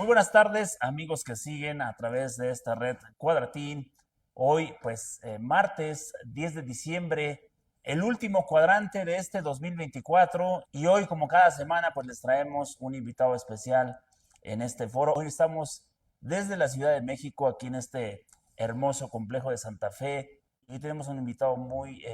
Muy buenas tardes, amigos que siguen a través de esta red Cuadratín. Hoy, martes 10 de diciembre, el último cuadrante de este 2024. Y hoy, como cada semana, pues les traemos un invitado especial en este foro. Hoy estamos desde la Ciudad de México, aquí en este hermoso complejo de Santa Fe. Y tenemos un invitado un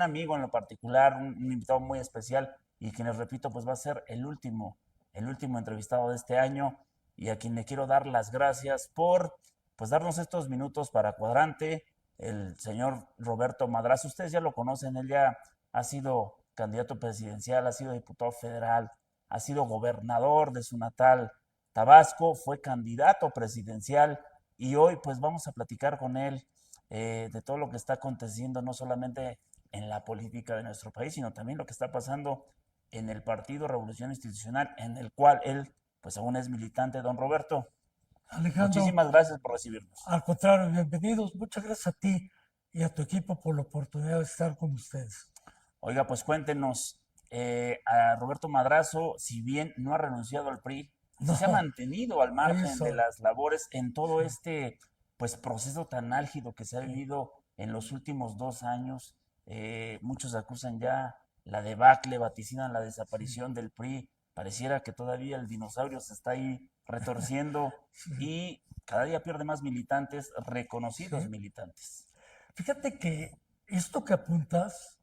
amigo en lo particular, un invitado muy especial y quien les repito, pues va a ser el último entrevistado de este año y a quien le quiero dar las gracias por pues darnos estos minutos para Cuadrante, el señor Roberto Madrazo. Ustedes ya lo conocen, él ya ha sido candidato presidencial, ha sido diputado federal, ha sido gobernador de su natal Tabasco, fue candidato presidencial y hoy pues vamos a platicar con él de todo lo que está aconteciendo, no solamente en la política de nuestro país, sino también lo que está pasando en el Partido Revolución Institucional, en el cual él, pues aún es militante. Don Roberto, Alejandro, muchísimas gracias por recibirnos. al contrario, bienvenidos. Muchas gracias a ti y a tu equipo por la oportunidad de estar con ustedes. Oiga, pues cuéntenos, a Roberto Madrazo, si bien no ha renunciado al PRI, sí se ha No, mantenido al ahí margen de estoy. las labores en todo Sí, este pues proceso tan álgido que se ha sí, vivido en los últimos 2 años. Muchos acusan ya la debacle, vaticinan la sí, desaparición del PRI. Pareciera que todavía el dinosaurio se está ahí retorciendo sí, y cada día pierde más militantes, reconocidos sí. militantes. Fíjate que esto que apuntas,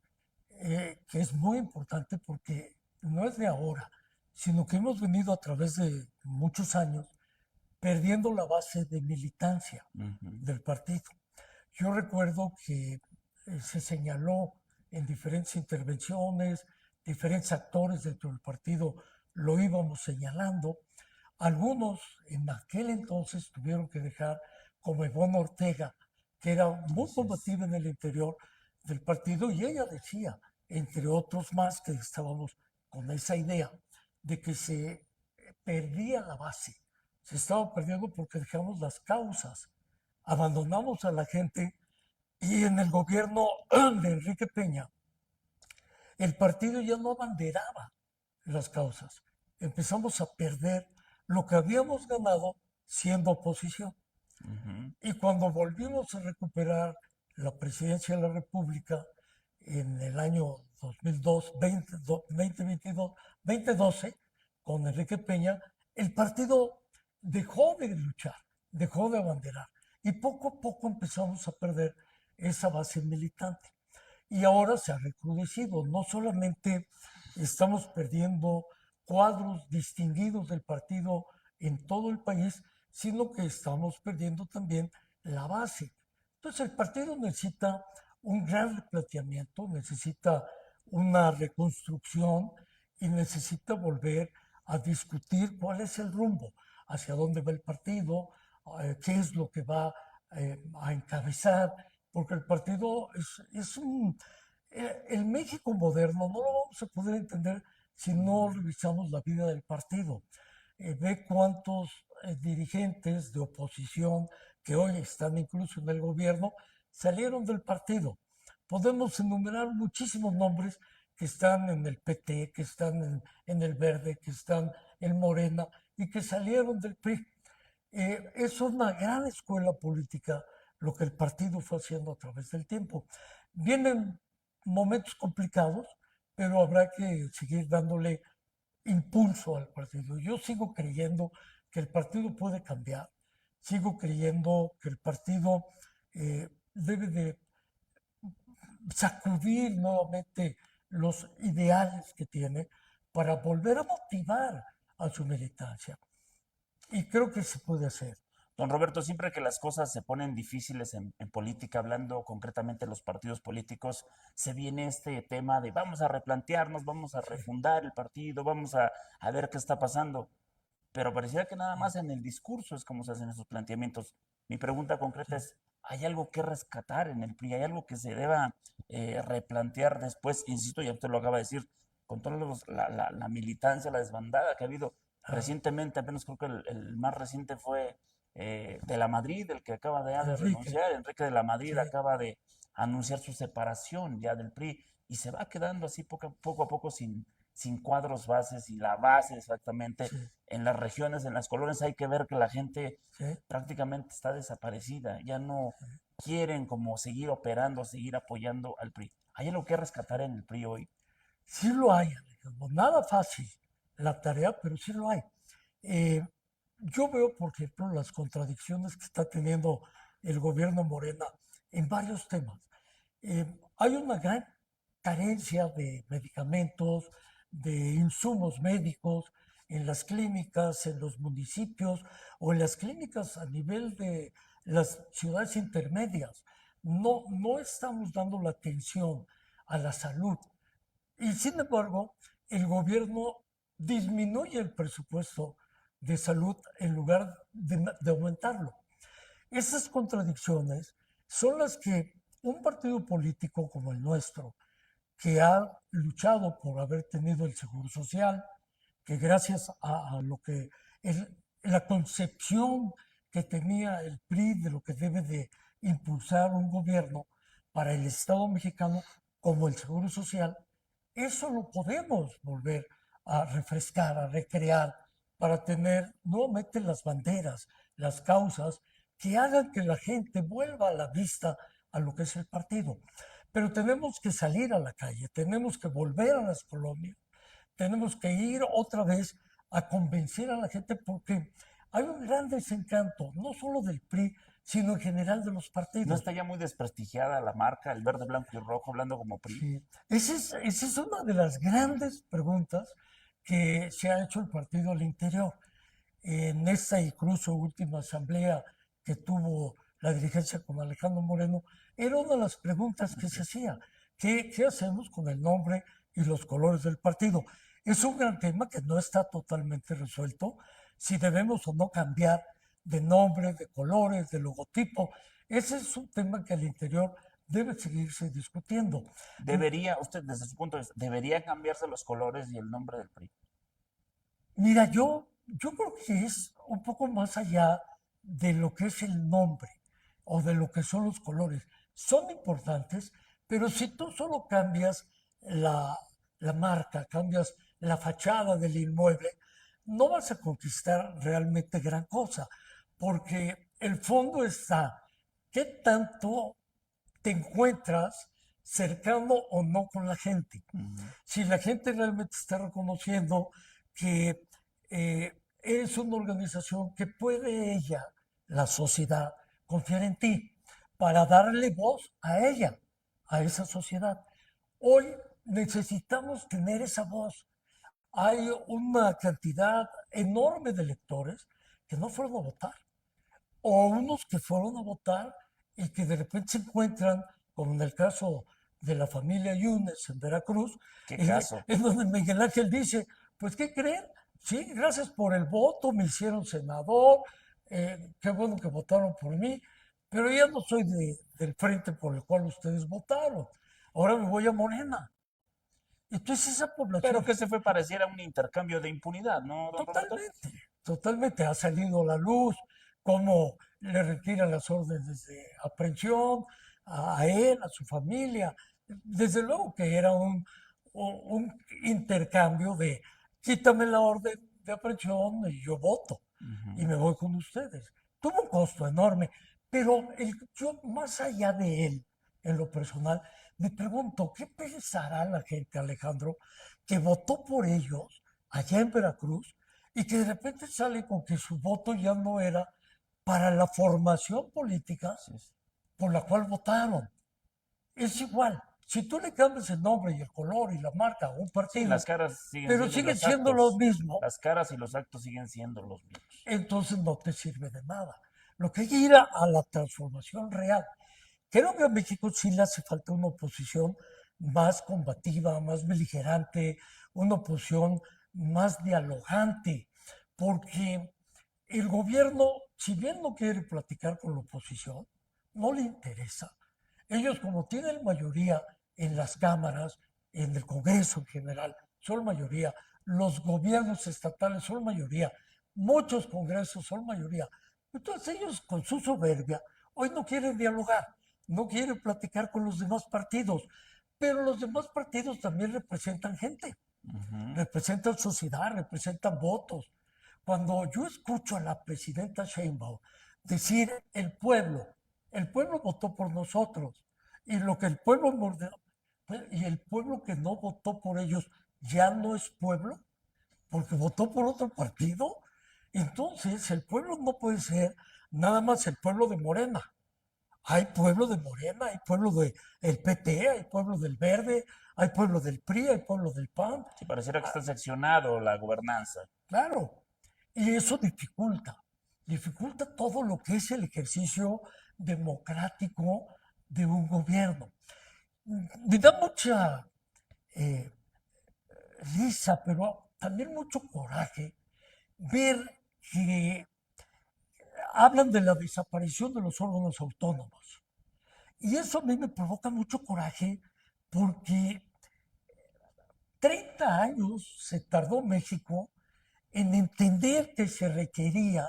que es muy importante porque no es de ahora, sino que hemos venido a través de muchos años perdiendo la base de militancia Ujú. del partido. Yo recuerdo que se señaló en diferentes intervenciones, diferentes actores dentro del partido lo íbamos señalando. Algunos en aquel entonces tuvieron que dejar, como Ivonne Ortega, que era muy Así es. combativa en el interior del partido, y ella decía, entre otros más, que estábamos con esa idea de que se perdía la base, se estaba perdiendo porque dejamos las causas, abandonamos a la gente y en el gobierno de Enrique Peña el partido ya no abanderaba las causas. Empezamos a perder lo que habíamos ganado siendo oposición. Ujú. Y cuando volvimos a recuperar la presidencia de la República en el año 2002, 2022, 2012, con Enrique Peña, el partido dejó de luchar, dejó de abanderar. Y poco a poco empezamos a perder esa base militante. Y ahora se ha recrudecido. No solamente estamos perdiendo cuadros distinguidos del partido en todo el país, sino que estamos perdiendo también la base. Entonces el partido necesita un gran replanteamiento, necesita una reconstrucción y necesita volver a discutir cuál es el rumbo, hacia dónde va el partido, qué es lo que va a encabezar, porque el partido es un... El México moderno no lo vamos a poder entender si no revisamos la vida del partido. Ve cuántos dirigentes de oposición que hoy están incluso en el gobierno salieron del partido. Podemos enumerar muchísimos nombres que están en el PT, que están en el Verde, que están en Morena y que salieron del PRI. Es una gran escuela política lo que el partido fue haciendo a través del tiempo. Vienen momentos complicados, pero habrá que seguir dándole impulso al partido. Yo sigo creyendo que el partido puede cambiar, sigo creyendo que el partido debe de sacudir nuevamente los ideales que tiene para volver a motivar a su militancia. Y creo que se puede hacer. Don Roberto, siempre que las cosas se ponen difíciles en política, hablando concretamente de los partidos políticos, se viene este tema de vamos a replantearnos, vamos a Sí, refundar el partido, a ver qué está pasando. Pero pareciera que nada más en el discurso es como se hacen esos planteamientos. Mi pregunta sí. concreta es, ¿hay algo que rescatar en el PRI? ¿Hay algo que se deba replantear después? Insisto, ya usted lo acaba de decir, con toda la militancia, la desbandada que ha habido Ah, recientemente, apenas creo que el más reciente fue de la Madrid, el que acaba de Enrique, renunciar, Enrique de la Madrid sí, acaba de anunciar su separación ya del PRI y se va quedando así poco a poco sin cuadros bases y la base exactamente sí, en las regiones, en las colonias, hay que ver que la gente sí. prácticamente está desaparecida, ya no quieren como seguir operando, seguir apoyando al PRI. ¿Hay algo que rescatar en el PRI hoy? Sí lo hay, Alejandro. Nada fácil la tarea, pero sí lo hay. Eh, yo veo, por ejemplo, las contradicciones que está teniendo el gobierno Morena en varios temas. Hay una gran carencia de medicamentos, de insumos médicos en las clínicas, en los municipios o en las clínicas a nivel de las ciudades intermedias. No estamos dando la atención a la salud y sin embargo, el gobierno disminuye el presupuesto de salud en lugar de aumentarlo. Esas contradicciones son las que un partido político como el nuestro, que ha luchado por haber tenido el seguro social, que gracias a lo que la concepción que tenía el PRI de lo que debe de impulsar un gobierno para el Estado mexicano como el seguro social, eso lo podemos volver a refrescar, a recrear, para tener nuevamente las banderas, las causas que hagan que la gente vuelva a la vista a lo que es el partido. Pero tenemos que salir a la calle, tenemos que volver a las colonias, tenemos que ir otra vez a convencer a la gente porque hay un gran desencanto, no solo del PRI, sino en general de los ¿No partidos. está ya muy desprestigiada la marca, el verde, blanco y rojo, hablando como PRI? Sí. Esa es una de las grandes preguntas que se ha hecho el partido al interior. En esta incluso última asamblea que tuvo la dirigencia con Alejandro Moreno, era una de las preguntas que se hacía. ¿Qué hacemos con el nombre y los colores del partido? Es un gran tema que no está totalmente resuelto, si debemos o no cambiar de nombre, de colores, de logotipo. Ese es un tema que al interior debe seguirse discutiendo. Debería, usted desde su punto de vista, debería cambiarse los colores y el nombre del PRI. Mira, yo creo que es un poco más allá de lo que es el nombre o de lo que son los colores. Son importantes, pero si tú solo cambias la, la marca, cambias la fachada del inmueble, no vas a conquistar realmente gran cosa, porque el fondo está, ¿qué tanto te encuentras cercano o no con la gente? Ujú. Si la gente realmente está reconociendo que eres una organización que puede ella, la sociedad, confiar en ti para darle voz a ella, a esa sociedad. Hoy necesitamos tener esa voz. Hay una cantidad enorme de electores que no fueron a votar o unos que fueron a votar y que de repente se encuentran, como en el caso de la familia Yunes en Veracruz, ¿Qué caso? en donde Miguel Ángel dice, pues ¿qué creen? Sí, gracias por el voto, me hicieron senador, qué bueno que votaron por mí, pero ya no soy del frente por el cual ustedes votaron, ahora me voy a Morena. Entonces esa Pero población que se fue pareciera un intercambio de impunidad, ¿no, don Roberto? totalmente, totalmente ha salido a la luz, cómo le retiran las órdenes de aprehensión a él, a su familia. Desde luego que era un intercambio de quítame la orden de aprehensión y yo voto y Ujú. me voy con ustedes. Tuvo un costo enorme, pero yo más allá de él, en lo personal, me pregunto, ¿qué pensará la gente, Alejandro, que votó por ellos allá en Veracruz y que de repente sale con que su voto ya no era para la formación política Así es. por la cual votaron? Es igual. Si tú le cambias el nombre y el color y la marca a un Sí, partido, las caras siguen pero siendo y siguen los siendo lo actos. mismo, Las caras y los actos siguen siendo los mismos. entonces no te sirve de nada. Lo que hay que ir a la transformación real. Creo que a México sí le hace falta una oposición más combativa, más beligerante, una oposición más dialogante, porque el gobierno, si bien no quiere platicar con la oposición, no le interesa. Ellos como tienen mayoría en las cámaras, en el Congreso en general, son mayoría, los gobiernos estatales son mayoría, muchos congresos son mayoría. Entonces ellos con su soberbia hoy no quieren dialogar, no quieren platicar con los demás partidos, pero los demás partidos también representan gente. Ujú. representan sociedad, representan votos. Cuando yo escucho a la presidenta Sheinbaum decir el pueblo votó por nosotros y lo que el pueblo y el pueblo que no votó por ellos ya no es pueblo porque votó por otro partido, entonces el pueblo no puede ser nada más el pueblo de Morena. Hay pueblo de Morena, hay pueblo del PT, hay pueblo del Verde, hay pueblo del PRI, hay pueblo del PAN. Sí, pareciera que está seccionado la gobernanza. Claro, y eso dificulta todo lo que es el ejercicio democrático de un gobierno. Me da mucha eh, risa, pero también mucho coraje ver que hablan de la desaparición de los órganos autónomos. Y eso a mí me provoca mucho coraje porque 30 años se tardó México en entender que se requería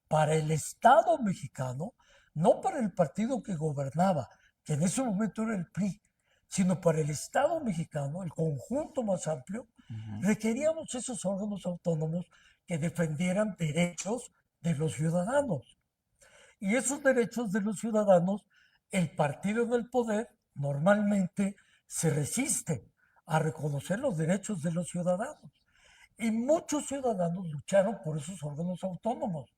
para el Estado mexicano, no para el partido que gobernaba, que en ese momento era el PRI, sino para el Estado mexicano, el conjunto más amplio, Ujú. requeríamos esos órganos autónomos que defendieran derechos de los ciudadanos. Y esos derechos de los ciudadanos, el partido en el poder normalmente se resiste a reconocer los derechos de los ciudadanos. Y muchos ciudadanos lucharon por esos órganos autónomos.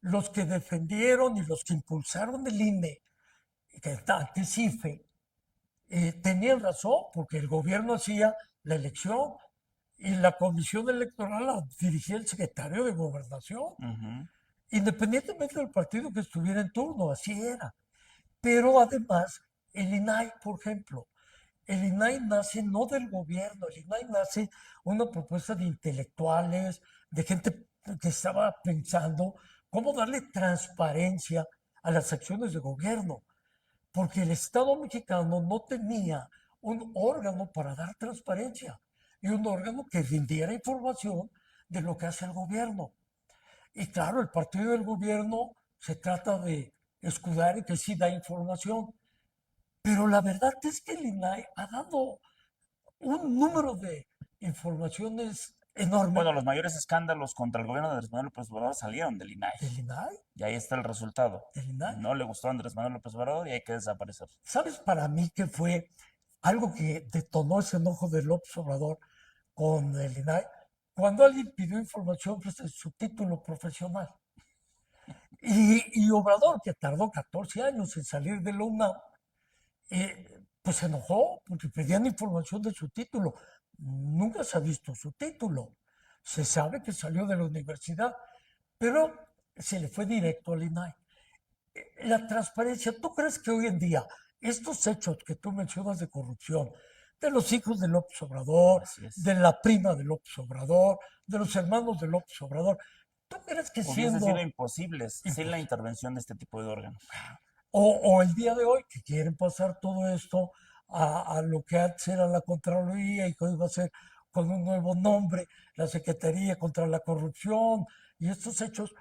Los que defendieron y los que impulsaron el INE, que antes IFE, tenían razón, porque el gobierno hacía la elección y la comisión electoral la dirigía el secretario de Gobernación, Ujú. independientemente del partido que estuviera en turno, así era. Pero además, el INAI, por ejemplo, el INAI nace no del gobierno, el INAI nace una propuesta de intelectuales, de gente que estaba pensando cómo darle transparencia a las acciones de gobierno, porque el Estado mexicano no tenía un órgano para dar transparencia y un órgano que rindiera información de lo que hace el gobierno. Y claro, el partido del gobierno se trata de escudar y que sí da información, pero la verdad es que el INAI ha dado un número de informaciones enorme Bueno, los mayores escándalos contra el gobierno de Andrés Manuel López Obrador salieron del INAI. del INAI, Y ahí está el resultado. del INAI. No le gustó a Andrés Manuel López Obrador y hay que desaparecer. ¿Sabes para mí que fue algo que detonó ese enojo de López Obrador con el INAI? Cuando alguien pidió información desde su título profesional. Y Obrador, que tardó 14 años en salir de la UNAM, pues se enojó porque pedían información de su título. Nunca se ha visto su título. Se sabe que salió de la universidad, pero se le fue directo al INAI. La transparencia, ¿tú crees que hoy en día estos hechos que tú mencionas de corrupción, de los hijos de López Obrador, Así es. de la prima de López Obrador, de los hermanos de López Obrador, ¿tú crees que Hubiesen sido siendo imposibles sin la imposible? intervención de este tipo de órganos. O el día de hoy, que quieren pasar todo esto a lo que antes era la Contraloría y que hoy va a ser con un nuevo nombre, la Secretaría contra la Corrupción y estos hechos,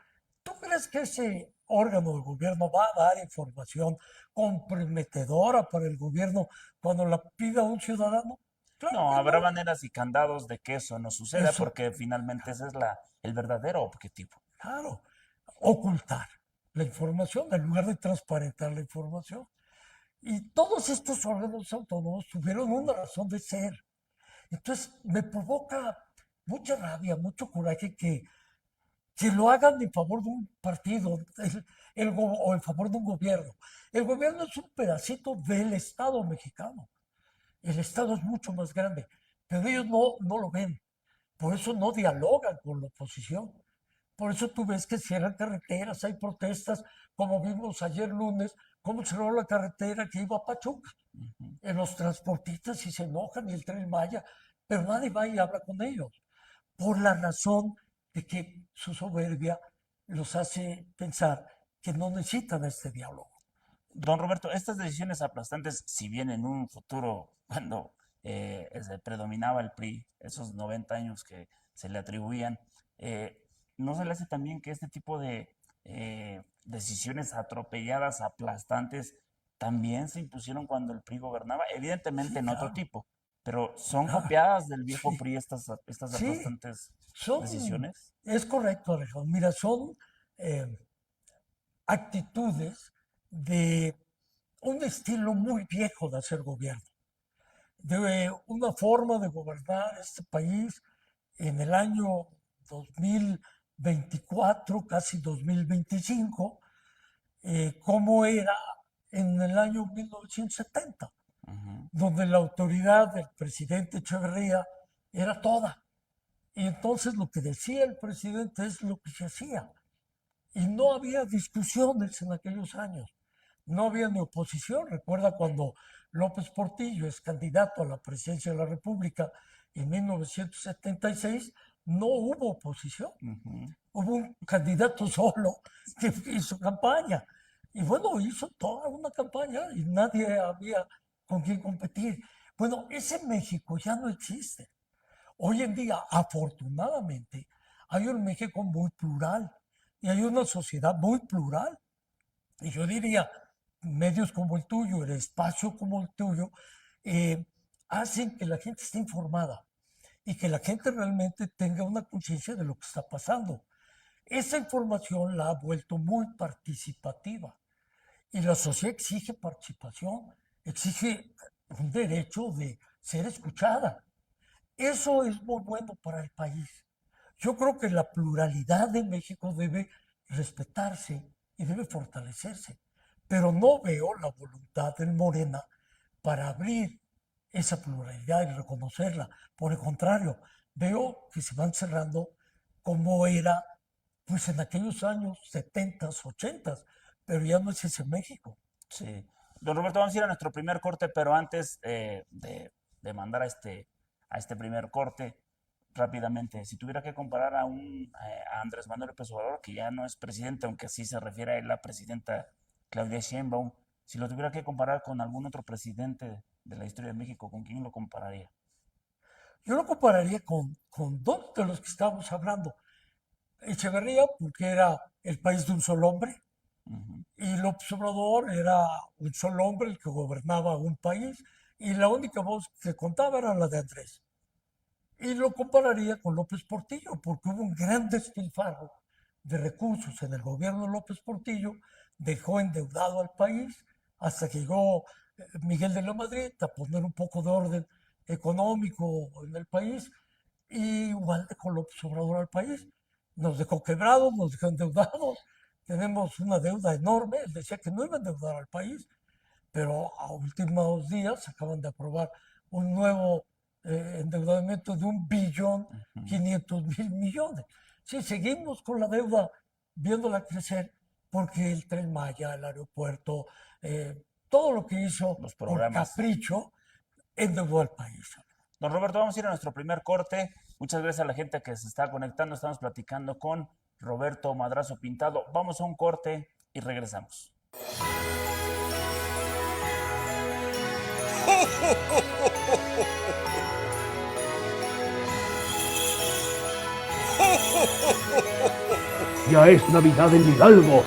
¿tú crees que ese órgano del gobierno va a dar información comprometedora para el gobierno cuando la pida un ciudadano? Claro No, que habrá no. maneras y candados de que eso no suceda Eso, porque finalmente ese es el verdadero objetivo. claro, ocultar la información en lugar de transparentar la información. Y todos estos órganos autónomos tuvieron una razón de ser. Entonces me provoca mucha rabia, mucho coraje que lo hagan en favor de un partido o en favor de un gobierno. El gobierno es un pedacito del Estado mexicano. El Estado es mucho más grande, pero ellos no lo ven. Por eso no dialogan con la oposición. Por eso tú ves que cierran carreteras, hay protestas, como vimos ayer lunes, cómo cerró la carretera que iba a Pachuca. Ujú. En los transportistas y se enojan y el Tren Maya, pero nadie va y habla con ellos, por la razón de que su soberbia los hace pensar que no necesitan este diálogo. Don Roberto, estas decisiones aplastantes, si bien en un futuro, cuando predominaba el PRI, esos 90 años que se le atribuían, eh, ¿no se le hace también que este tipo de decisiones atropelladas, aplastantes, también se impusieron cuando el PRI gobernaba? Evidentemente Sí, en otro claro, tipo. pero ¿son Ah, copiadas del viejo sí, PRI estas sí, aplastantes son, decisiones? es correcto, Alejandro. Mira, son eh, actitudes de un estilo muy viejo de hacer gobierno, de una forma de gobernar este país en el año 2024, casi 2025, como era en el año 1970, Ujú, donde la autoridad del presidente Echeverría era toda. Y entonces lo que decía el presidente es lo que se hacía. Y no había discusiones en aquellos años. No había ni oposición. Recuerda cuando López Portillo es candidato a la presidencia de la República en 1976, no hubo oposición. ujú. Hubo un candidato solo que hizo campaña. Y bueno, hizo toda una campaña y nadie había con quien competir. Bueno, ese México ya no existe. Hoy en día, afortunadamente, hay un México muy plural y hay una sociedad muy plural. Y yo diría, medios como el tuyo, el espacio como el tuyo, eh, hacen que la gente esté informada y que la gente realmente tenga una conciencia de lo que está pasando. Esa información la ha vuelto muy participativa y la sociedad exige participación, exige un derecho de ser escuchada. Eso es muy bueno para el país. Yo creo que la pluralidad de México debe respetarse y debe fortalecerse, pero no veo la voluntad del Morena para abrir esa pluralidad y reconocerla. Por el contrario, veo que se van cerrando como era pues en aquellos años 70, 80, pero ya no es ese México. Sí. Don Roberto, vamos a ir a nuestro primer corte, pero antes de mandar a este primer corte, rápidamente, si tuviera que comparar a Andrés Manuel López Obrador, que ya no es presidente, aunque así se refiere a él, la presidenta Claudia Sheinbaum, si lo tuviera que comparar con algún otro presidente de la historia de México, ¿con quién lo compararía? Yo lo compararía con dos de los que estábamos hablando. Echeverría, porque era el país de un solo hombre, Ujú. y López Obrador era un solo hombre el que gobernaba un país, y la única voz que contaba era la de Andrés. Y lo compararía con López Portillo, porque hubo un gran despilfarro de recursos en el gobierno de López Portillo, dejó endeudado al país, hasta que llegó Miguel de la Madrid a poner un poco de orden económico en el país, y igual dejó López Obrador al país. Nos dejó quebrados, nos dejó endeudados, tenemos una deuda enorme. Él decía que no iba a endeudar al país, pero a últimos días acaban de aprobar un nuevo endeudamiento de 1.500.000.000.000. Sí, seguimos con la deuda viéndola crecer porque el Tren Maya, el aeropuerto, todo lo que hizo Los por programas. capricho endeudó al país. Don Roberto, vamos a ir a nuestro primer corte. Muchas gracias a la gente que se está conectando. Estamos platicando con Roberto Madrazo Pintado. Vamos a un corte y regresamos. Ya es Navidad en Hidalgo.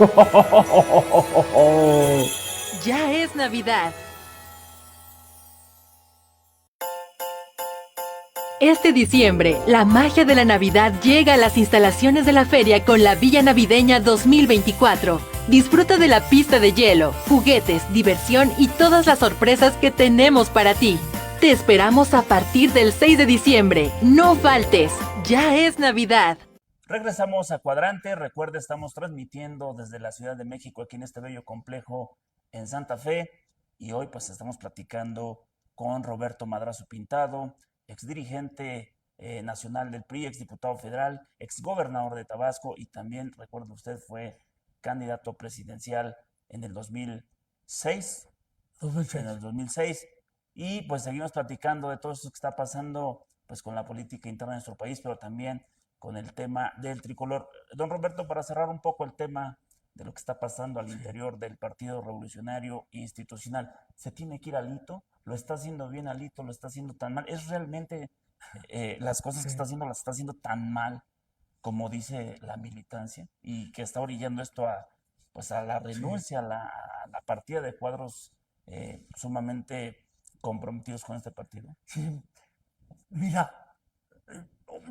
Ya es Navidad. Este diciembre, la magia de la Navidad llega a las instalaciones de la feria con la Villa Navideña 2024. Disfruta de la pista de hielo, juguetes, diversión y todas las sorpresas que tenemos para ti. Te esperamos a partir del 6 de diciembre. No faltes. Ya es Navidad. Regresamos a Cuadrante. Recuerda, estamos transmitiendo desde la Ciudad de México, aquí en este bello complejo en Santa Fe. Y hoy pues estamos platicando con Roberto Madrazo Pintado, exdirigente nacional del PRI, exdiputado federal, exgobernador de Tabasco y también, recuerde usted, fue candidato presidencial en el 2006, 2006. en el 2006. Y pues seguimos platicando de todo esto que está pasando pues con la política interna de nuestro país, pero también con el tema del tricolor. Don Roberto, para cerrar un poco el tema de lo que está pasando al Sí, interior del Partido Revolucionario Institucional, ¿se tiene que ir Alito? ¿Lo está haciendo bien Alito? ¿Lo está haciendo tan mal? ¿Es realmente las cosas que sí, las está haciendo tan mal como dice la militancia y que está orillando esto a, pues a la sí. renuncia, a la partida de cuadros sumamente comprometidos con este partido? Sí, mira, eh,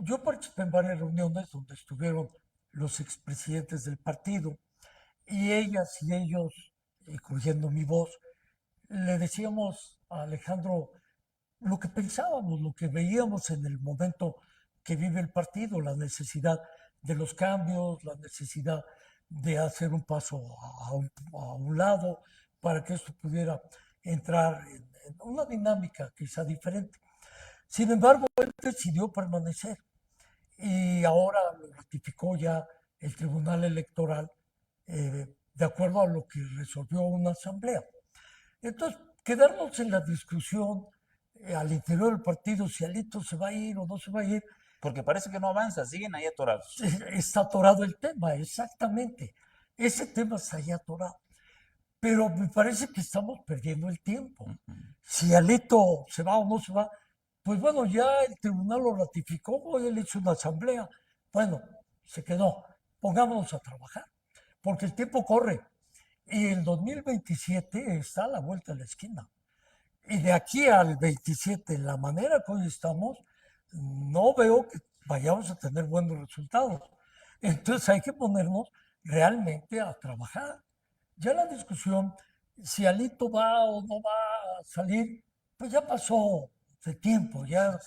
yo participé en varias reuniones donde estuvieron los expresidentes del partido y ellas y ellos, incluyendo mi voz, le decíamos a Alejandro lo que pensábamos, lo que veíamos en el momento que vive el partido, la necesidad de los cambios, la necesidad de hacer un paso a un lado para que esto pudiera entrar en una dinámica quizá diferente. Sin embargo, él decidió permanecer y ahora lo ratificó ya el Tribunal Electoral de acuerdo a lo que resolvió una asamblea. Entonces, quedarnos en la discusión al interior del partido si Alito se va a ir o no se va a ir, Porque parece que no avanza, siguen ahí atorados. está atorado el tema, exactamente. Ese tema está ahí atorado. Pero me parece que estamos perdiendo el tiempo. Si Alito se va o no se va, pues bueno, ya el tribunal lo ratificó, él hizo una asamblea. Bueno, se quedó. Pongámonos a trabajar, porque el tiempo corre. Y el 2027 está a la vuelta de la esquina. Y de aquí al 27, la manera que hoy estamos, no veo que vayamos a tener buenos resultados. Entonces hay que ponernos realmente a trabajar. Ya la discusión, si Alito va o no va a salir, pues ya pasó de tiempo, ya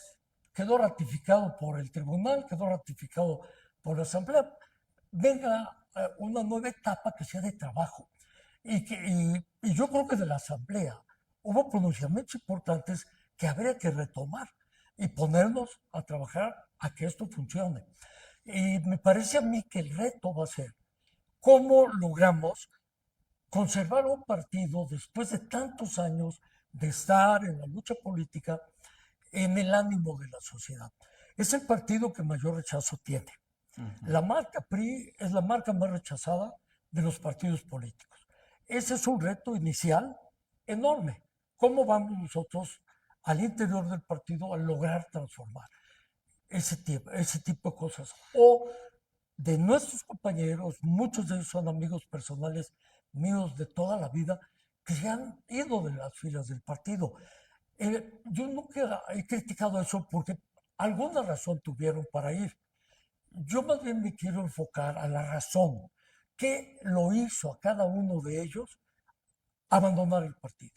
quedó ratificado por el tribunal, quedó ratificado por la asamblea. Venga una nueva etapa que sea de trabajo. Y yo creo que de la asamblea hubo pronunciamientos importantes que habría que retomar y ponernos a trabajar a que esto funcione. Y me parece a mí que el reto va a ser cómo logramos conservar un partido después de tantos años de estar en la lucha política en el ánimo de la sociedad. Es el partido que mayor rechazo tiene. La marca PRI es la marca más rechazada de los partidos políticos. Ese es un reto inicial enorme. ¿Cómo vamos nosotros al interior del partido a lograr transformar ese tipo de cosas? O de nuestros compañeros, muchos de ellos son amigos personales míos de toda la vida, que se han ido de las filas del partido. Yo nunca he criticado eso porque alguna razón tuvieron para ir. Yo más bien me quiero enfocar a la razón que lo hizo a cada uno de ellos abandonar el partido,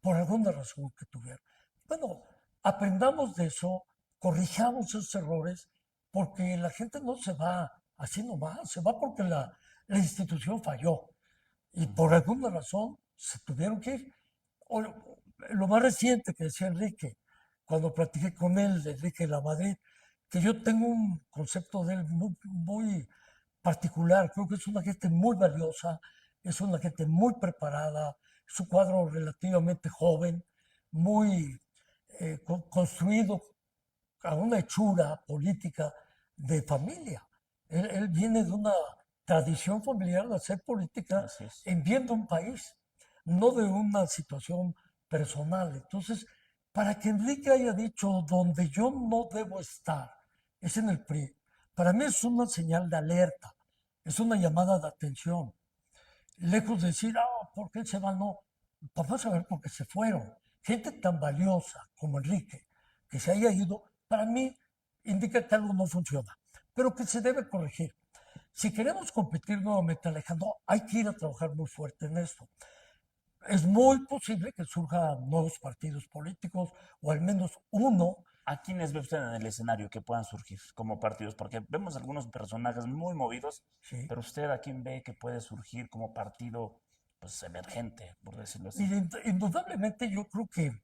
por alguna razón que tuvieron. Bueno, aprendamos de eso, corrijamos esos errores, porque la gente no se va así nomás, se va porque la institución falló y por alguna razón se tuvieron que ir. O lo más reciente que decía Enrique, cuando platiqué con él, Enrique de la Madrid, que yo tengo un concepto de él muy particular. Creo que es una gente muy valiosa, es una gente muy preparada, es un cuadro relativamente joven, muy construido a una hechura política de familia. Él viene de una tradición familiar de hacer política en bien de un país, no de una situación personal. Entonces, para que Enrique haya dicho donde yo no debo estar, es en el PRI. Para mí es una señal de alerta, es una llamada de atención. Lejos de decir, ¿por qué se van? No, vamos a ver por qué se fueron. Gente tan valiosa como Enrique, que se haya ido, para mí indica que algo no funciona, pero que se debe corregir. Si queremos competir nuevamente, Alejandro, hay que ir a trabajar muy fuerte en esto. Es muy posible que surjan nuevos partidos políticos, o al menos uno. ¿A quiénes ve usted en el escenario que puedan surgir como partidos? Porque vemos algunos personajes muy movidos, Sí. pero usted ¿a quién ve que puede surgir como partido pues, emergente, por decirlo así? Y indudablemente yo creo que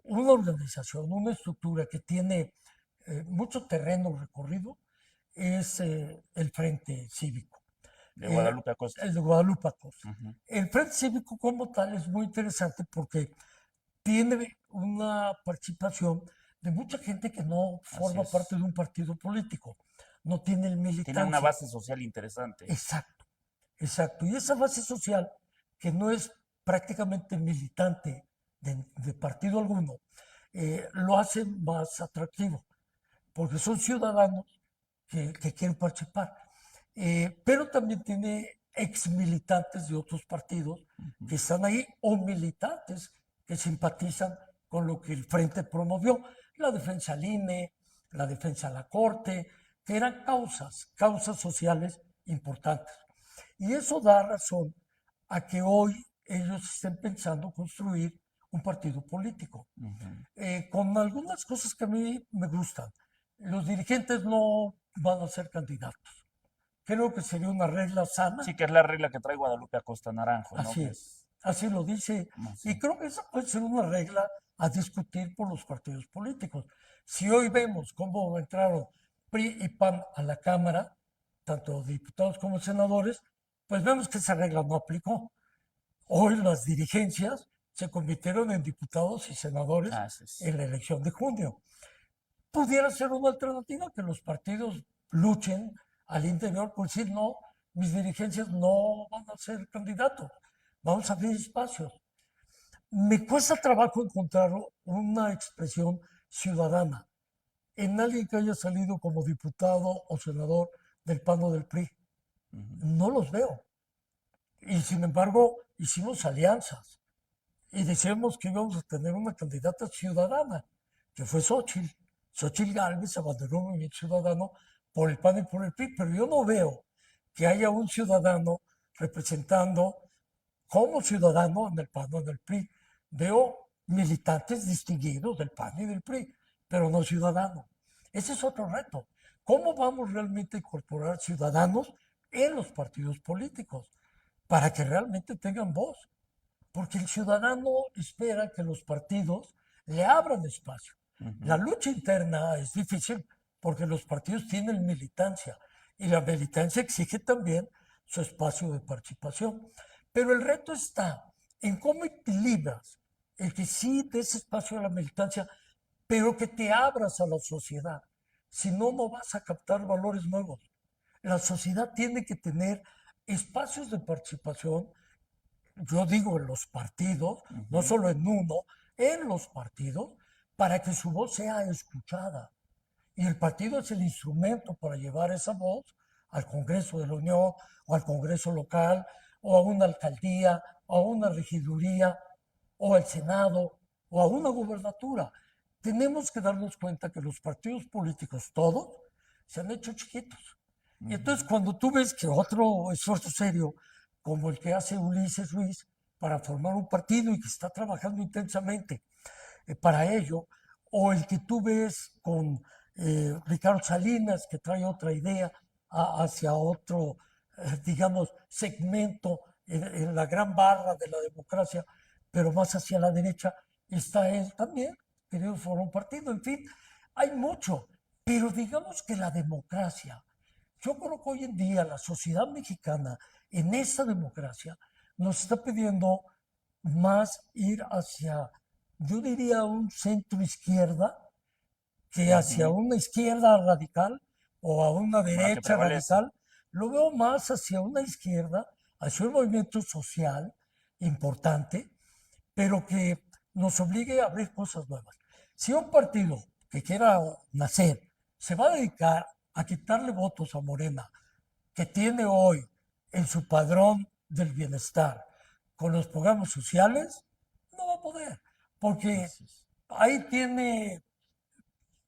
una organización, una estructura que tiene mucho terreno recorrido es el Frente Cívico. De Guadalupe Acosta. El de Guadalupe Acosta. Ujú. El Frente Cívico como tal es muy interesante porque tiene una participación de mucha gente que no forma es. parte de un partido político, no tiene el militancia. Tiene una base social interesante. Exacto, exacto. Y esa base social, que no es prácticamente militante de partido alguno, lo hace más atractivo, porque son ciudadanos que quieren participar. Pero también tiene ex militantes de otros partidos que están ahí o militantes que simpatizan con lo que el Frente promovió, la defensa al INE, la defensa a la Corte, que eran causas sociales importantes. Y eso da razón a que hoy ellos estén pensando construir un partido político, con algunas cosas que a mí me gustan. Los dirigentes no van a ser candidatos. Creo que sería una regla sana. Sí, que es la regla que trae Guadalupe Acosta Naranjo, ¿no? Así Que es, así lo dice. sí. Y creo que esa puede ser una regla a discutir por los partidos políticos. Si hoy vemos cómo entraron PRI y PAN a la Cámara, tanto diputados como senadores, pues vemos que esa regla no aplicó. Hoy las dirigencias se convirtieron en diputados y senadores en la elección de junio. Pudiera ser una alternativa que los partidos luchen al interior por decir, no, mis dirigencias no van a ser candidatos, vamos a abrir espacios. Me cuesta trabajo encontrar una expresión ciudadana en alguien que haya salido como diputado o senador del PAN o del PRI. No los veo. Y sin embargo, hicimos alianzas y decíamos que íbamos a tener una candidata ciudadana, que fue Xóchitl. Xóchitl Gálvez abanderó un movimiento ciudadano por el PAN y por el PRI, pero yo no veo que haya un ciudadano representando como ciudadano en el PAN o en el PRI. Veo militantes distinguidos del PAN y del PRI, pero no ciudadanos. Ese es otro reto. ¿Cómo vamos realmente a incorporar ciudadanos en los partidos políticos para que realmente tengan voz? Porque el ciudadano espera que los partidos le abran espacio. La lucha interna es difícil porque los partidos tienen militancia y la militancia exige también su espacio de participación. Pero el reto está en cómo equilibras el que sí des espacio a la militancia, pero que te abras a la sociedad. Si no, no vas a captar valores nuevos. La sociedad tiene que tener espacios de participación, yo digo en los partidos, no solo en uno, en los partidos, para que su voz sea escuchada. Y el partido es el instrumento para llevar esa voz al Congreso de la Unión, o al Congreso local, o a una alcaldía, o a una regiduría, o al Senado, o a una gubernatura. Tenemos que darnos cuenta que los partidos políticos, todos, se han hecho chiquitos. Y entonces cuando tú ves que otro esfuerzo serio, como el que hace Ulises Ruiz para formar un partido y que está trabajando intensamente para ello, o el que tú ves con Ricardo Salinas, que trae otra idea hacia otro, digamos, segmento en la gran barra de la democracia, pero más hacia la derecha, está él también, queriendo formar un partido. En fin, hay mucho, pero digamos que la democracia, yo creo que hoy en día la sociedad mexicana, en esta democracia, nos está pidiendo más ir hacia, yo diría, un centro izquierda que hacia una izquierda radical o a una derecha radical. Lo veo más hacia una izquierda, hacia un movimiento social importante, pero que nos obligue a abrir cosas nuevas. Si un partido que quiera nacer se va a dedicar a quitarle votos a Morena, que tiene hoy en su padrón del bienestar con los programas sociales, no va a poder, porque ahí tiene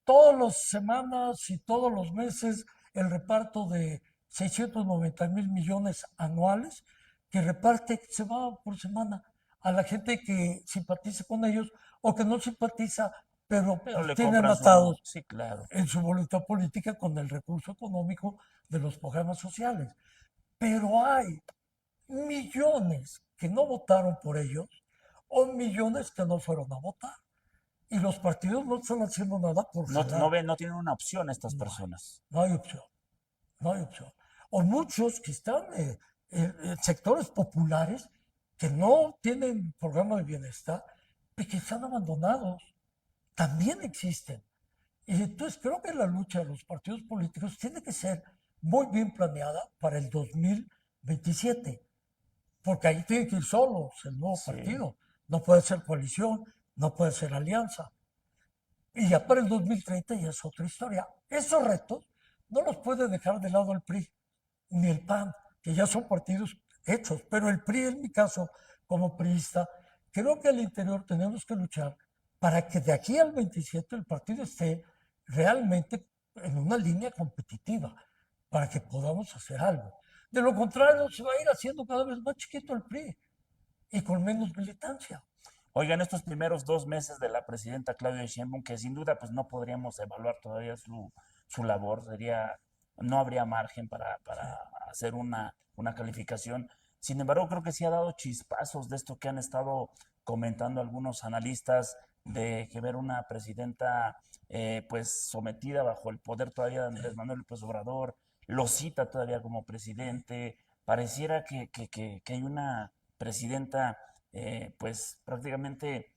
todas las semanas y todos los meses el reparto de 690,000 millones anuales que reparte, se va por semana a la gente que simpatiza con ellos o que no simpatiza, pero le tienen compran atados sí, claro. en su voluntad política con el recurso económico de los programas sociales. Pero hay millones que no votaron por ellos o millones que no fueron a votar. Y los partidos no están haciendo nada por No tienen una opción estas personas. No hay opción. No hay opción. O muchos que están en sectores populares que no tienen programa de bienestar y que están abandonados. También existen. Y entonces creo que la lucha de los partidos políticos tiene que ser muy bien planeada para el 2027, porque ahí tiene que ir solos el nuevo partido. No puede ser coalición, no puede ser alianza. Y ya para el 2030 ya es otra historia. Esos retos no los puede dejar de lado el PRI ni el PAN, que ya son partidos hechos. Pero el PRI, en mi caso, como priista, creo que al interior tenemos que luchar para que de aquí al 27 el partido esté realmente en una línea competitiva, para que podamos hacer algo. De lo contrario, se va a ir haciendo cada vez más chiquito el PRI y con menos militancia. Oigan, estos primeros 2 meses de la presidenta Claudia Sheinbaum, que sin duda pues no podríamos evaluar todavía su labor, no habría margen para hacer una calificación. Sin embargo, creo que sí ha dado chispazos de esto que han estado comentando algunos analistas, de que ver una presidenta pues sometida bajo el poder todavía de Andrés Manuel López Obrador, lo cita todavía como presidente, pareciera que hay una presidenta pues prácticamente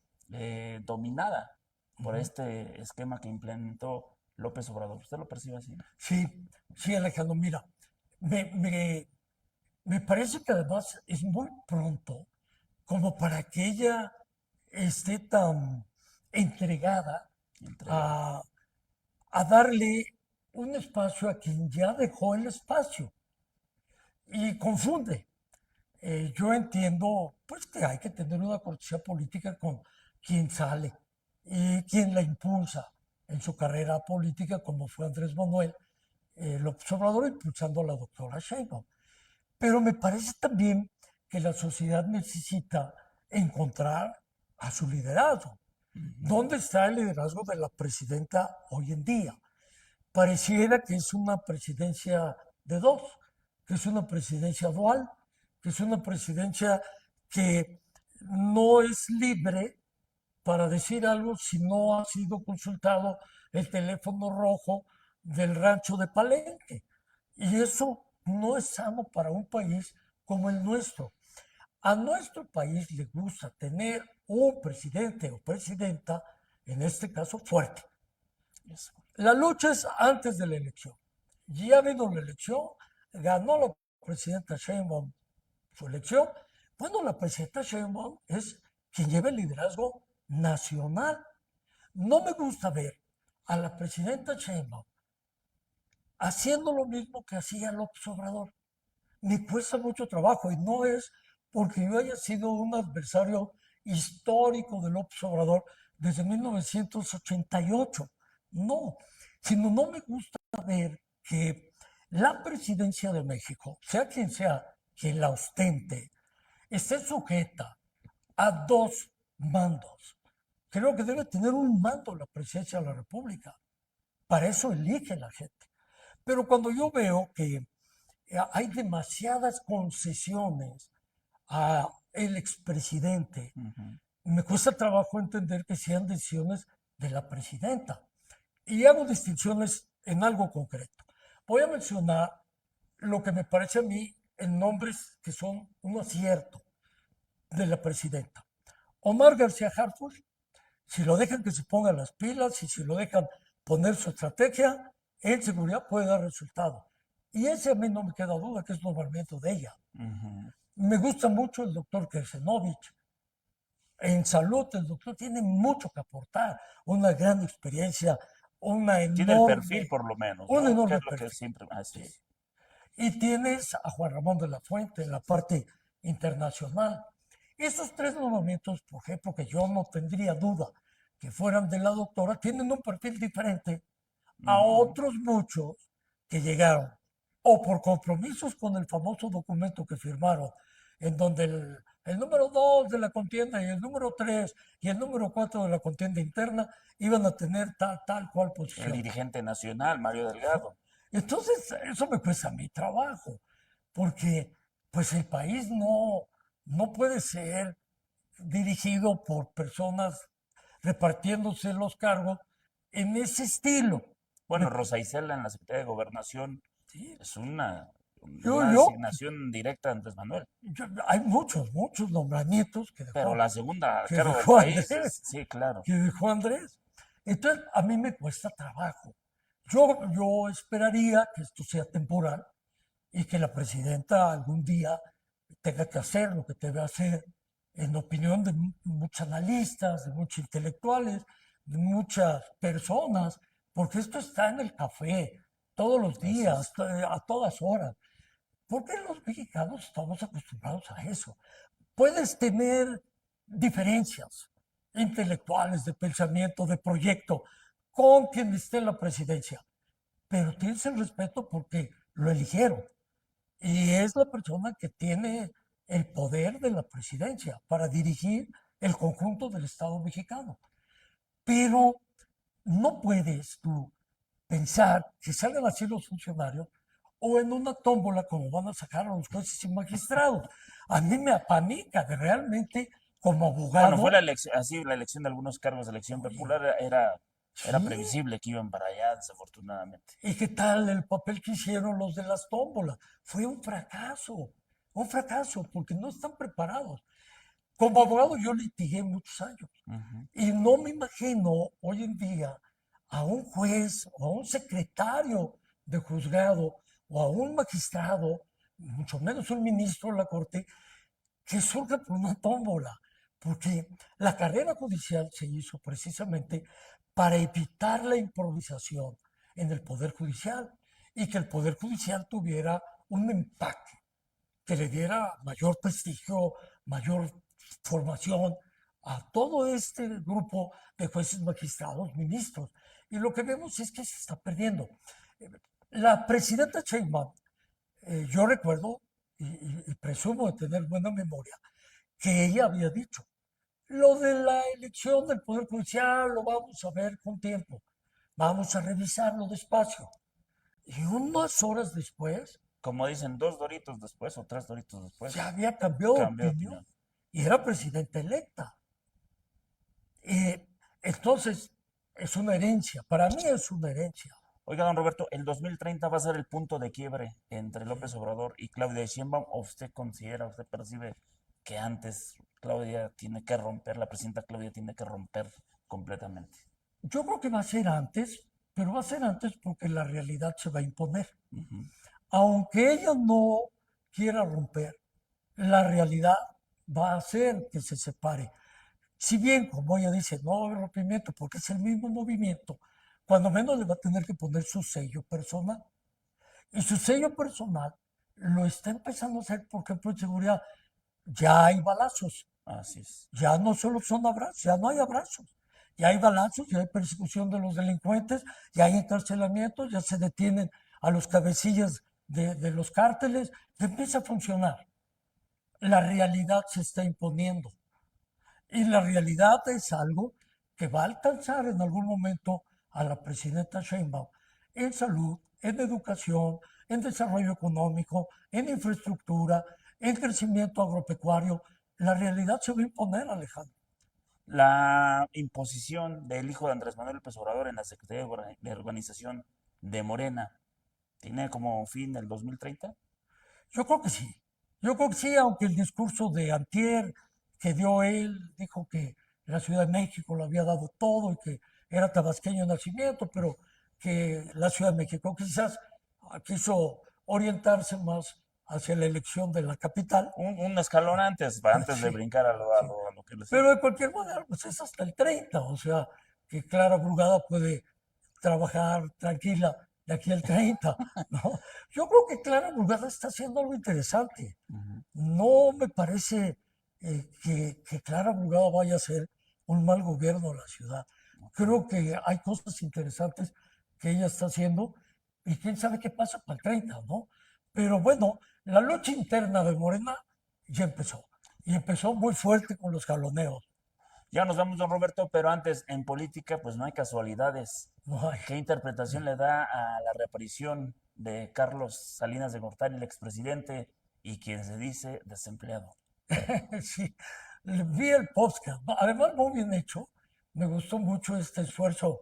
dominada por este esquema que implementó López Obrador. ¿Usted lo percibe así? Sí, sí, Alejandro, mira, me, me, me parece que además es muy pronto como para que ella esté tan entregada Entregada. a darle un espacio a quien ya dejó el espacio y confunde. Yo entiendo pues que hay que tener una cortesía política con quien sale y quien la impulsa en su carrera política, como fue Andrés Manuel López Obrador, impulsando a la doctora Sheinbaum. Pero me parece también que la sociedad necesita encontrar a su liderazgo. ¿Dónde está el liderazgo de la presidenta hoy en día? Pareciera que es una presidencia de dos, que es una presidencia dual, que es una presidencia que no es libre para decir algo si no ha sido consultado el teléfono rojo del rancho de Palenque. Y eso no es sano para un país como el nuestro. A nuestro país le gusta tener un presidente o presidenta, en este caso fuerte. La lucha es antes de la elección. Ya vino la elección, ganó la presidenta Sheinbaum su elección. Bueno, la presidenta Sheinbaum es quien lleva el liderazgo nacional. No me gusta ver a la presidenta Sheinbaum haciendo lo mismo que hacía López Obrador. Me cuesta mucho trabajo y no es porque yo haya sido un adversario histórico de López Obrador desde 1988. No, sino no me gusta ver que la presidencia de México, sea quien la ostente, esté sujeta a dos mandos. Creo que debe tener un mando la presidencia de la República. Para eso elige la gente. Pero cuando yo veo que hay demasiadas concesiones a el expresidente, me cuesta trabajo entender que sean decisiones de la presidenta. Y hago distinciones en algo concreto. Voy a mencionar lo que me parece a mí en nombres que son un acierto de la presidenta. Omar García Harfuch, si lo dejan que se ponga las pilas y si lo dejan poner su estrategia, en seguridad puede dar resultado. Y ese a mí no me queda duda que es nombramiento de ella. Me gusta mucho el doctor Kersenovich. En salud, el doctor tiene mucho que aportar, una gran experiencia, Tiene el perfil por lo menos, un ¿no? Que enorme es lo que perfil. siempre... Así es. Y tienes a Juan Ramón de la Fuente en la parte internacional. Esos tres nombramientos, por ejemplo, que yo no tendría duda que fueran de la doctora, tienen un perfil diferente a otros muchos que llegaron o por compromisos con el famoso documento que firmaron, en donde el número 2 de la contienda y el número 3 y el número 4 de la contienda interna iban a tener tal cual El posición. dirigente nacional, Mario Delgado. Entonces, eso me cuesta mi trabajo, porque pues el país no puede ser dirigido por personas repartiéndose los cargos en ese estilo. Bueno, Rosa Isela en la Secretaría de Gobernación Sí. es una Yo, designación directa de Andrés Manuel. hay muchos nombramientos Pero la segunda a que cargo del dejó país, Andrés. sí, claro. Que dejó Andrés. Entonces, a mí me cuesta trabajo. Yo esperaría que esto sea temporal y que la presidenta algún día tenga que hacer lo que debe hacer, en opinión de muchos analistas, de muchos intelectuales, de muchas personas, porque esto está en el café todos los días, a todas horas. Porque los mexicanos estamos acostumbrados a eso. Puedes tener diferencias intelectuales, de pensamiento, de proyecto, con quien esté en la presidencia. Pero tienes el respeto porque lo eligieron. Y es la persona que tiene el poder de la presidencia para dirigir el conjunto del Estado mexicano. Pero no puedes tú pensar que salgan así los funcionarios o en una tómbola como van a sacar a los jueces y magistrados. A mí me apanica de realmente como abogado. Bueno, fue la elección, así la elección de algunos cargos de elección popular era Sí. previsible que iban para allá, desafortunadamente. ¿Y qué tal el papel que hicieron los de las tómbolas? Fue un fracaso, porque no están preparados. Como abogado yo litigué muchos años Ujú. y no me imagino hoy en día a un juez o a un secretario de juzgado o a un magistrado, mucho menos un ministro de la Corte, que surja por una tómbola, porque la carrera judicial se hizo precisamente para evitar la improvisación en el Poder Judicial y que el Poder Judicial tuviera un empaque que le diera mayor prestigio, mayor formación a todo este grupo de jueces, magistrados, ministros. Y lo que vemos es que se está perdiendo. La presidenta Sheinbaum, yo recuerdo y presumo de tener buena memoria, que ella había dicho, lo de la elección del Poder Judicial lo vamos a ver con tiempo, vamos a revisarlo despacio. Y unas horas después Como dicen, 2 doritos después o 3 doritos después, ya había cambiado de cambió de opinión opinión. y era presidenta electa. Entonces, es una herencia, para mí es una herencia. Oiga, don Roberto, ¿el 2030 va a ser el punto de quiebre entre López Obrador y Claudia Sheinbaum? ¿O usted considera, usted percibe que antes Claudia tiene que romper, la presidenta Claudia tiene que romper completamente? Yo creo que va a ser antes, pero va a ser antes porque la realidad se va a imponer. Ujú. Aunque ella no quiera romper, la realidad va a hacer que se separe. Si bien, como ella dice, no va a haber rompimiento porque es el mismo movimiento, cuando menos le va a tener que poner su sello personal. Y su sello personal lo está empezando a hacer, por ejemplo, en seguridad. Ya hay balazos, Así es. ya no solo son abrazos, ya no hay abrazos. Ya hay balazos, ya hay persecución de los delincuentes, ya hay encarcelamientos, ya se detienen a los cabecillas de los cárteles, ya empieza a funcionar. La realidad se está imponiendo. Y la realidad es algo que va a alcanzar en algún momento a la presidenta Sheinbaum en salud, en educación, en desarrollo económico, en infraestructura, en crecimiento agropecuario. La realidad se va a imponer, Alejandro. La imposición del hijo de Andrés Manuel López Obrador en la Secretaría de Organización de Morena tiene como fin el 2030. Yo creo que sí. Yo creo que sí, aunque el discurso de antier que dio él dijo que la Ciudad de México lo había dado todo y que era tabasqueño de nacimiento, pero que la Ciudad de México quizás quiso orientarse más hacia la elección de la capital. Un escalón antes de Sí, brincar sí. a lo que le Pero sigue. de cualquier manera, pues es hasta el 30, o sea, que Clara Brugada puede trabajar tranquila de aquí al 30, ¿no? Yo creo que Clara Brugada está haciendo algo interesante. Ujú. No me parece que Clara Brugada vaya a ser un mal gobierno de la ciudad. Creo que hay cosas interesantes que ella está haciendo y quién sabe qué pasa para el 30, ¿no? Pero bueno, la lucha interna de Morena ya empezó. Y empezó muy fuerte con los jaloneos. Ya nos vamos, don Roberto, pero antes, en política, pues no hay casualidades. No hay. ¿Qué interpretación le da a la reaparición de Carlos Salinas de Gortari, el expresidente, y quien se dice desempleado? Sí, vi el podcast, además muy bien hecho, me gustó mucho este esfuerzo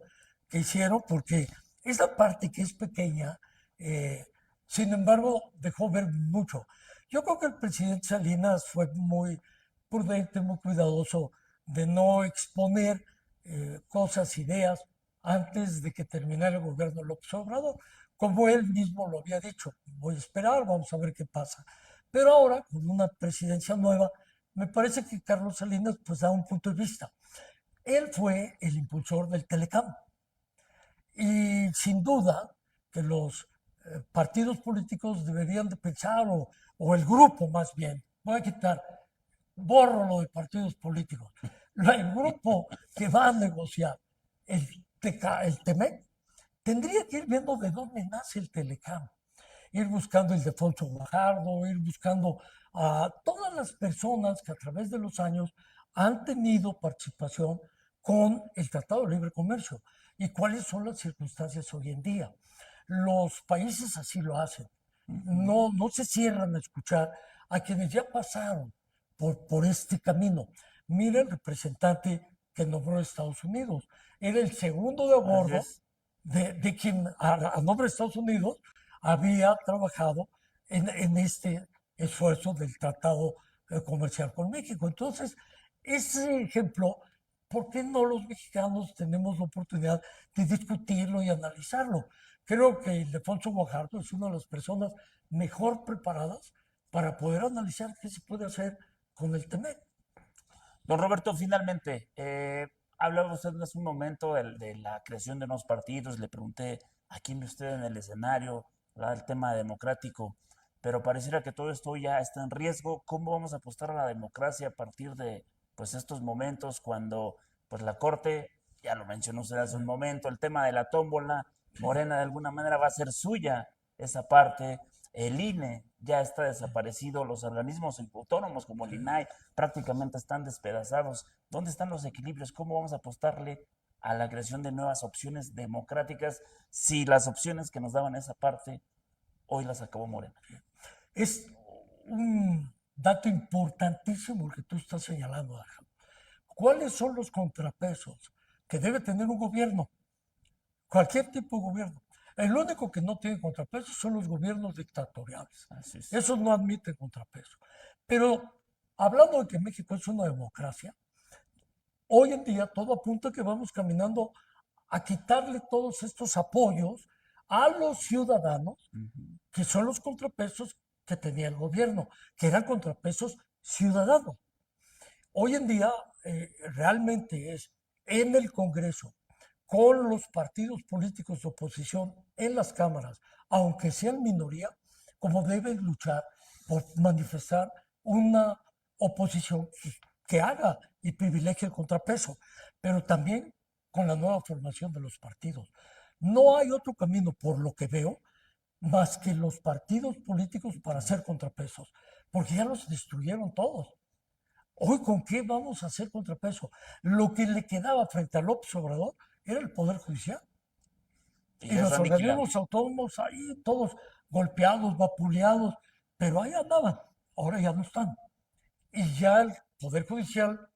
que hicieron porque esa parte que es pequeña, eh, sin embargo, dejó ver mucho. Yo creo que el presidente Salinas fue muy prudente, muy cuidadoso de no exponer cosas, ideas, antes de que terminara el gobierno López Obrador, como él mismo lo había dicho, voy a esperar, vamos a ver qué pasa. Pero ahora, con una presidencia nueva, me parece que Carlos Salinas pues da un punto de vista. Él fue el impulsor del Telecam y sin duda que los partidos políticos deberían de pensar, o el grupo más bien, voy a quitar, borro lo de partidos políticos, el grupo que va a negociar el TEMEC tendría que ir viendo de dónde nace el Telecam, ir buscando el Defonso Guajardo, ir buscando a todas las personas que a través de los años han tenido participación con el Tratado de Libre Comercio y cuáles son las circunstancias hoy en día. Los países así lo hacen. No se cierran a escuchar a quienes ya pasaron por este camino. Mira el representante que nombró Estados Unidos. Era el segundo de a bordo de quien a nombre de Estados Unidos había trabajado en este esfuerzo del Tratado Comercial con México. Entonces, ese ejemplo, ¿por qué no los mexicanos tenemos la oportunidad de discutirlo y analizarlo? Creo que Ildefonso Guajardo es una de las personas mejor preparadas para poder analizar qué se puede hacer con el TEMEC. Don Roberto, finalmente, hablaba usted hace un momento de la creación de nuevos partidos, le pregunté a quién ve usted en el escenario, ¿verdad? El tema democrático, pero pareciera que todo esto ya está en riesgo. ¿Cómo vamos a apostar a la democracia a partir de pues, estos momentos cuando pues, la Corte, ya lo mencionó usted hace un momento, el tema de la tómbola, Morena de alguna manera va a ser suya esa parte, el INE ya está desaparecido, los organismos autónomos como el INAI prácticamente están despedazados. ¿Dónde están los equilibrios? ¿Cómo vamos a apostarle a la creación de nuevas opciones democráticas si las opciones que nos daban esa parte hoy las acabó Morena? Es un dato importantísimo el que tú estás señalando, Alejandro. ¿Cuáles son los contrapesos que debe tener un gobierno? Cualquier tipo de gobierno. El único que no tiene contrapesos son los gobiernos dictatoriales. Así es. Esos no admiten contrapeso. Pero hablando de que México es una democracia, hoy en día todo apunta a que vamos caminando a quitarle todos estos apoyos a los ciudadanos, que son los contrapesos que tenía el gobierno, que eran contrapesos ciudadanos. Hoy en día realmente es en el Congreso, con los partidos políticos de oposición en las cámaras, aunque sean minoría, como deben luchar por manifestar una oposición que haga y privilegie el contrapeso, pero también con la nueva formación de los partidos. No hay otro camino, por lo que veo, más que los partidos políticos para hacer contrapesos, porque ya los destruyeron todos. Hoy, ¿con qué vamos a hacer contrapeso? Lo que le quedaba frente a López Obrador era el Poder Judicial. Y los organismos autónomos ahí, todos golpeados, vapuleados, pero ahí andaban, ahora ya no están. Y ya el Poder Judicial,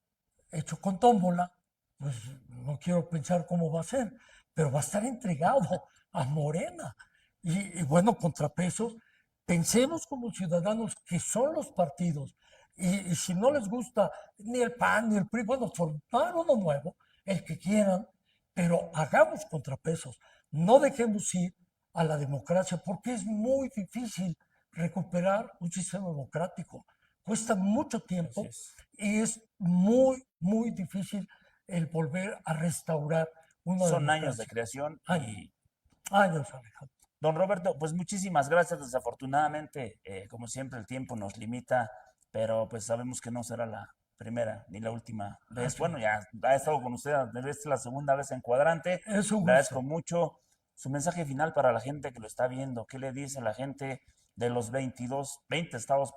hecho con tómbola, pues no quiero pensar cómo va a ser, pero va a estar entregado a Morena. Y bueno, contrapesos, pensemos como ciudadanos que son los partidos, y si no les gusta ni el PAN ni el PRI, bueno, formar uno nuevo, el que quieran, pero hagamos contrapesos, no dejemos ir a la democracia, porque es muy difícil recuperar un sistema democrático. Cuesta mucho tiempo y es muy, muy difícil el volver a restaurar una democracia. Son años de creación. Años, Alejandro. Don Roberto, pues muchísimas gracias. Desafortunadamente, como siempre, el tiempo nos limita, pero pues sabemos que no será la primera ni la última vez. Bueno, ya ha estado con usted, esta es la segunda vez en Cuadrante. Es un gusto. Agradezco mucho. Su mensaje final para la gente que lo está viendo, ¿qué le dice a la gente de los 20 estados,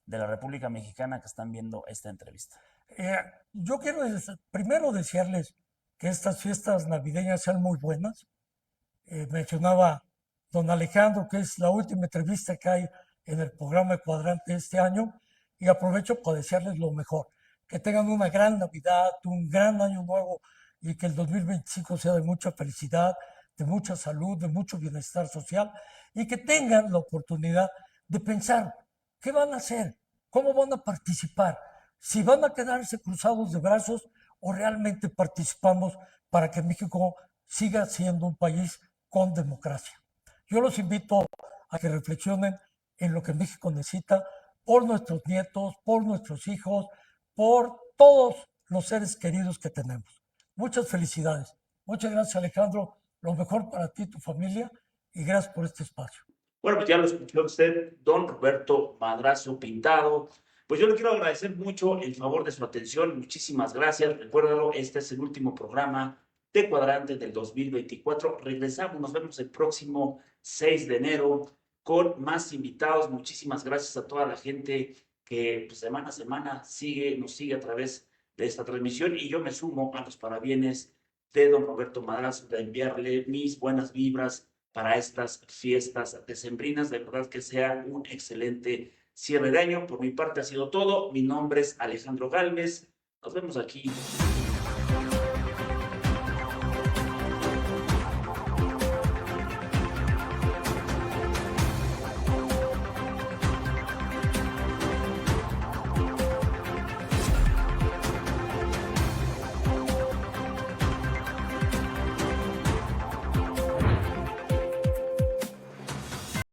de la República Mexicana que están viendo esta entrevista? Yo quiero primero desearles que estas fiestas navideñas sean muy buenas. Mencionaba don Alejandro que es la última entrevista que hay en el programa de Cuadrante este año, y aprovecho para desearles lo mejor, que tengan una gran Navidad, un gran año nuevo, y que el 2025 sea de mucha felicidad, de mucha salud, de mucho bienestar social, y que tengan la oportunidad de pensar qué van a hacer, cómo van a participar, si van a quedarse cruzados de brazos o realmente participamos para que México siga siendo un país con democracia. Yo los invito a que reflexionen en lo que México necesita por nuestros nietos, por nuestros hijos, por todos los seres queridos que tenemos. Muchas felicidades. Muchas gracias, Alejandro. Lo mejor para ti y tu familia, y gracias por este espacio. Bueno, pues ya lo escuchó usted, don Roberto Madrazo Pintado. Pues yo le quiero agradecer mucho el favor de su atención. Muchísimas gracias. Recuérdalo, este es el último programa de Cuadrante del 2024. Regresamos, nos vemos el próximo 6 de enero con más invitados. Muchísimas gracias a toda la gente que pues, semana a semana nos sigue a través de esta transmisión, y yo me sumo a los parabienes de don Roberto Madrazo, de enviarle mis buenas vibras para estas fiestas decembrinas. De verdad que sea un excelente cierre de año. Por mi parte ha sido todo. Mi nombre es Alejandro Gálvez. Nos vemos aquí